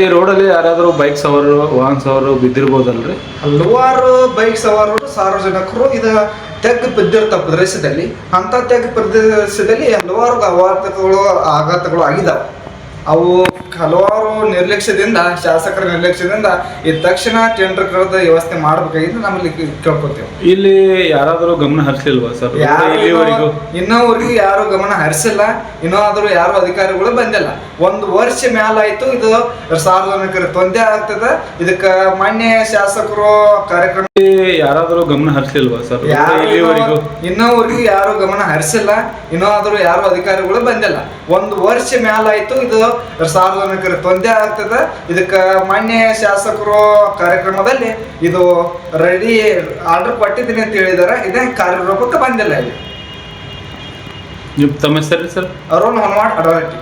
ಈ ರೋಡಲ್ಲಿ ಯಾರಾದರೂ ಬೈಕ್ ಸವಾರರು ವಾಹನ ಸವಾರರು ಬಿದ್ದಿರ್ಬೋದಲ್ರಿ? ಹಲವಾರು ಬೈಕ್ ಸವಾರರು ಸಾರ್ವಜನಿಕರು ತೆಗ್ಗು ಬಿದ್ದಿರ್ತಾವ ಪ್ರದೇಶದಲ್ಲಿ. ಅಂತ ತೆಗ್ಗು ಪ್ರದೇಶದಲ್ಲಿ ಹಲವಾರು ಆಘಾತಗಳು ಆಗಿದಾವೆ. ಅವು ಹಲವಾರು ನಿರ್ಲಕ್ಷ್ಯದಿಂದ, ಶಾಸಕರ ನಿರ್ಲಕ್ಷ್ಯದಿಂದ ಈ ತಕ್ಷಣ ಟೆಂಡರ್ ಕರೆದ ವ್ಯವಸ್ಥೆ ಮಾಡಬೇಕಾಗಿದ್ದು ನಮ್ಮಲ್ಲಿ ಕೇಳ್ಕೊತೇವೆ. ಇಲ್ಲಿ ಯಾರಾದರೂ ಗಮನ ಹರಿಸಲಿಲ್ವಾ ಸರ್? ಇನ್ನೋವರೆಗೂ ಯಾರು ಗಮನ ಹರಿಸಿಲ್ಲ. ಇನ್ನೂ ಯಾರು ಅಧಿಕಾರಿಗಳು ಬಂದಿಲ್ಲ. 1 ವರ್ಷ ಮ್ಯಾಲಾಯ್ತು. ಇದು ಸಾರ್ವಜನಿಕರ ತೊಂದರೆ ಆಗ್ತದೆ. ಇದಕ್ಕೆ ಮಾನ್ಯ ಶಾಸಕರು ಕಾರ್ಯಕ್ರಮ ಯಾರಾದರೂ ಗಮನ ಹರಿಸಲಿಲ್ವಾ ಸರ್? ಇನ್ನೋವರೆಗೂ ಯಾರು ಗಮನ ಹರಿಸಿಲ್ಲ. ಇನ್ನೂ ಯಾರು ಅಧಿಕಾರಿಗಳು ಬಂದಿಲ್ಲ. 1 ವರ್ಷ ಮ್ಯಾಲಾಯ್ತು. ಇದು ಸಾರ್ವಜನಿಕರ ತೊಂದರೆ ಆಗ್ತದೆ. ಇದಕ್ಕೆ ಮಾನ್ಯ ಶಾಸಕರು ಕಾರ್ಯಕ್ರಮದಲ್ಲಿ ಇದು ರೆಡಿ ಆರ್ಡರ್ ಕೊಟ್ಟಿದ್ದೀನಿ ಅಂತ ಹೇಳಿದಾರೆ. ಇದೇ ಕಾರ್ಯರೂಪಕ್ಕೆ ಬಂದಿಲ್ಲ. ಇಲ್ಲಿ ತಮ್ಮ ಹೆಸರು ಸರ್? ಅರುಣ್ ಹೊನ್ವಾಡ್ ಅಡವಟ್ಟಿ.